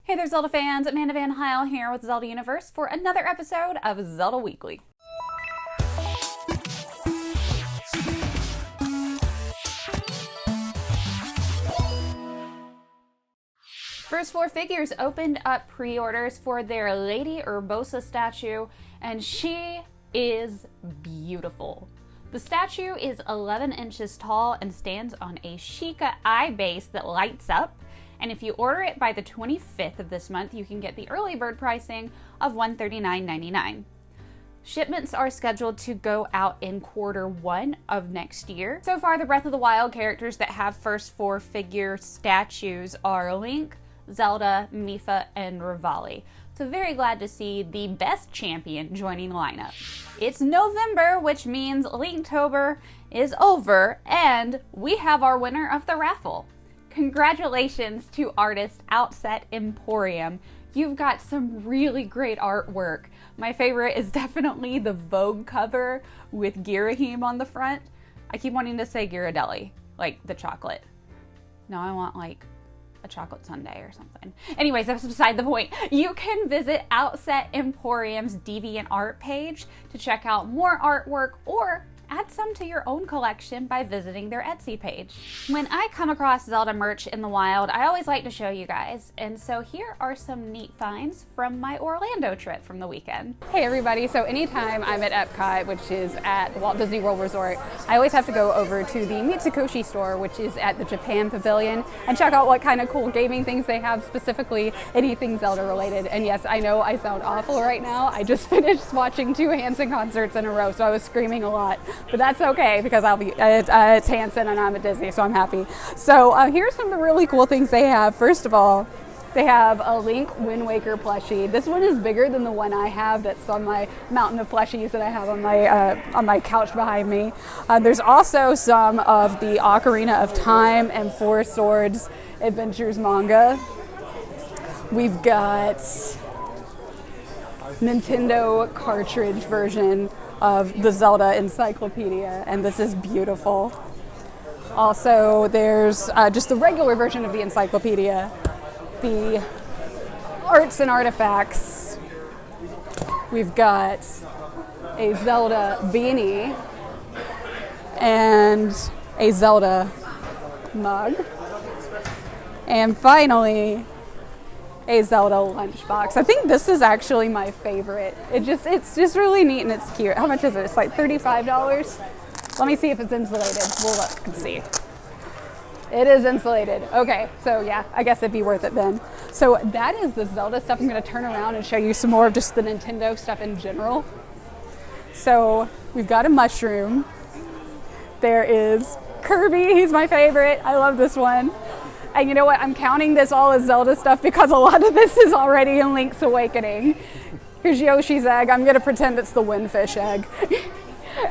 Hey there, Zelda fans. Amanda Van Heil here with Zelda Universe for another episode of Zelda Weekly. First Four Figures opened up pre-orders for their Lady Urbosa statue, and she is beautiful. The statue is 11 inches tall and stands on a Sheikah eye base that lights up. And if you order it by the 25th of this month, you can get the early bird pricing of $139.99. Shipments are scheduled to go out in Q1 of next year. So far, the Breath of the Wild characters that have First Four Figure statues are Link, Zelda, Mipha, and Revali. So very glad to see the best champion joining the lineup. It's November, which means Linktober is over, and we have our winner of the raffle. Congratulations to artist OutsetEmporium. You've got some really great artwork. My favorite is definitely the Vogue cover with Girahim on the front. I keep wanting to say Ghirardelli, like the chocolate. No, I want like a chocolate sundae or something. Anyways, that's beside the point. You can visit OutsetEmporium's DeviantArt page to check out more artwork or add some to your own collection by visiting their Etsy page. When I come across Zelda merch in the wild, I always like to show you guys, and so here are some neat finds from my Orlando trip from the weekend. Hey everybody, so anytime I'm at Epcot, which is at the Walt Disney World Resort, I always have to go over to the Mitsukoshi store, which is at the Japan Pavilion, and check out what kind of cool gaming things they have, specifically anything Zelda related. And yes, I know I sound awful right now. I just finished watching 2 Hanson concerts in a row, so I was screaming a lot. But that's okay because it's Hanson and I'm at Disney, so I'm happy. So here's some of the really cool things they have. First of all, they have a Link Wind Waker plushie. This one is bigger than the one I have that's on my mountain of plushies that I have on my couch behind me. There's also some of the Ocarina of Time and Four Swords Adventures manga. We've got Nintendo cartridge version of the Zelda encyclopedia, and this is beautiful. Also, there's just the regular version of the encyclopedia, the arts and artifacts. We've got a Zelda beanie and a Zelda mug. And finally, a Zelda lunchbox. I think this is actually my favorite. It's just really neat and it's cute. How much is it? It's like $35. Let me see if it's insulated. We'll look and see. It is insulated. Okay, so yeah, I guess it'd be worth it then. So that is the Zelda stuff. I'm gonna turn around and show you some more of just the Nintendo stuff in general. So we've got a mushroom. There is Kirby, he's my favorite. I love this one. And you know what? I'm counting this all as Zelda stuff because a lot of this is already in Link's Awakening. Here's Yoshi's egg. I'm going to pretend it's the Windfish egg.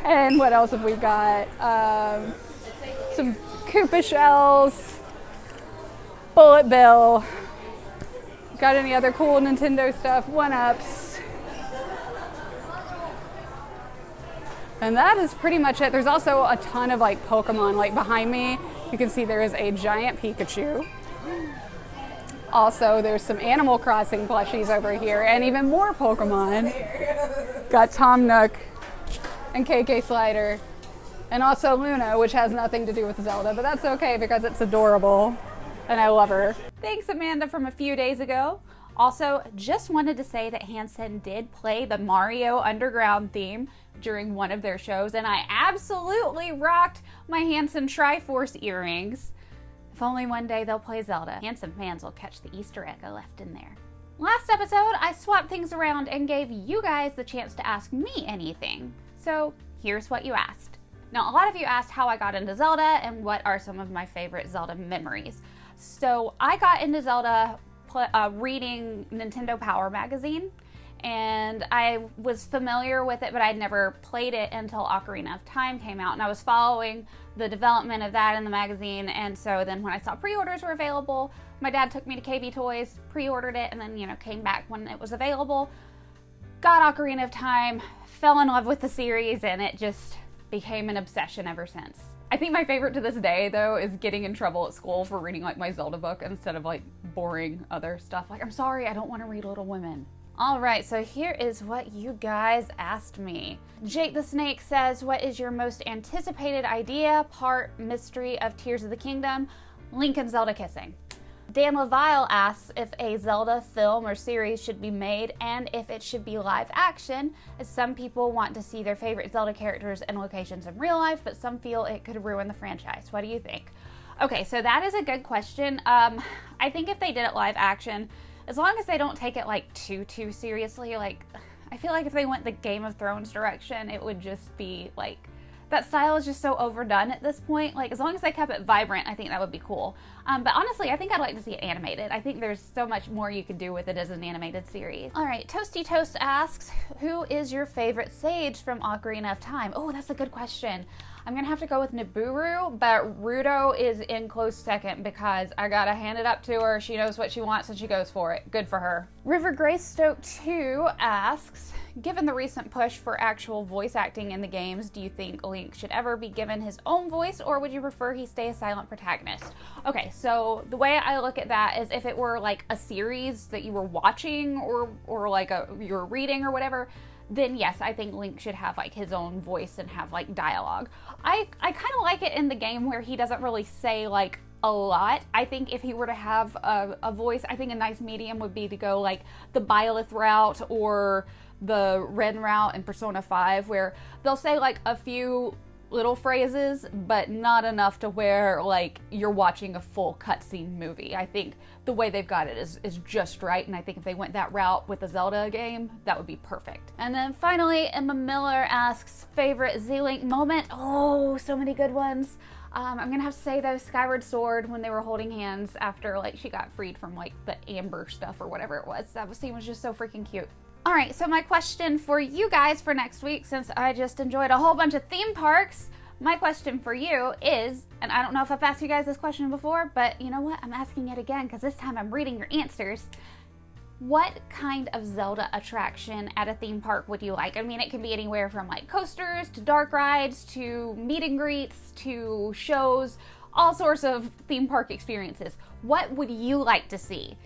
And what else have we got? Some Koopa shells, Bullet Bill. Got any other cool Nintendo stuff? 1-ups. And that is pretty much it. There's also a ton of like Pokemon. Like behind me, you can see there is a giant Pikachu. Also, there's some Animal Crossing plushies over here and even more Pokemon. Got Tom Nook and KK Slider. And also Luna, which has nothing to do with Zelda, but that's okay because it's adorable and I love her. Thanks, Amanda, from a few days ago. Also, just wanted to say that Hanson did play the Mario Underground theme during one of their shows, and I absolutely rocked my Hanson Triforce earrings. If only one day they'll play Zelda. Hanson fans will catch the Easter egg I left in there. Last episode, I swapped things around and gave you guys the chance to ask me anything. So here's what you asked. Now, a lot of you asked how I got into Zelda and what are some of my favorite Zelda memories. So I got into Zelda reading Nintendo Power magazine, and I was familiar with it, but I'd never played it until Ocarina of Time came out, and I was following the development of that in the magazine. And so then when I saw pre-orders were available, my dad took me to KB Toys, pre-ordered it, and then came back when it was available, got Ocarina of Time, fell in love with the series, and it just became an obsession ever since. I think my favorite to this day, though, is getting in trouble at school for reading like my Zelda book instead of like boring other stuff. Like, I'm sorry, I don't want to read Little Women. All right, so here is what you guys asked me. Jake the Snake says, what is your most anticipated idea, part, mystery of Tears of the Kingdom? Link and Zelda kissing. Dan Levile asks if a Zelda film or series should be made and if it should be live action, as some people want to see their favorite Zelda characters and locations in real life, but some feel it could ruin the franchise. What do you think? Okay, so that is a good question. I think if they did it live action, as long as they don't take it like too seriously, like I feel like if they went the Game of Thrones direction, it would just be like, that style is just so overdone at this point. Like, as long as they kept it vibrant, I think that would be cool. But honestly, I think I'd like to see it animated. I think there's so much more you could do with it as an animated series. All right, Toasty Toast asks, who is your favorite sage from Ocarina of Time? Oh, that's a good question. I'm gonna have to go with Nibiru, but Ruto is in close second because I gotta hand it up to her. She knows what she wants and she goes for it. Good for her. River Greystoke 2 asks, given the recent push for actual voice acting in the games, do you think Link should ever be given his own voice, or would you prefer he stay a silent protagonist? Okay, so the way I look at that is if it were like a series that you were watching or like you were reading or whatever, then yes, I think Link should have like his own voice and have like dialogue. I kind of like it in the game where he doesn't really say like a lot. I think if he were to have a voice, I think a nice medium would be to go like the Byleth route or the Ren route in Persona 5, where they'll say like a few little phrases, but not enough to where like you're watching a full cutscene movie. I think the way they've got it is just right, and I think if they went that route with the Zelda game, that would be perfect. And then finally, Emma Miller asks, favorite Z-Link moment? Oh, so many good ones. I'm gonna have to say though, Skyward Sword, when they were holding hands after like she got freed from like the amber stuff or whatever it was. That scene was just so freaking cute. All right, so my question for you guys for next week, since I just enjoyed a whole bunch of theme parks, my question for you is, and I don't know if I've asked you guys this question before, but you know what? I'm asking it again because this time I'm reading your answers. What kind of Zelda attraction at a theme park would you like? I mean, it can be anywhere from like coasters to dark rides to meet and greets to shows, all sorts of theme park experiences. What would you like to see?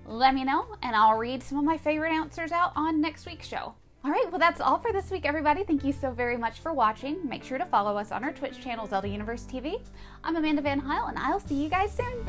Let me know, and I'll read some of my favorite answers out on next week's show. All right, well, that's all for this week, everybody. Thank you so very much for watching. Make sure to follow us on our Twitch channel, Zelda Universe TV. I'm Amanda Van Heil, and I'll see you guys soon.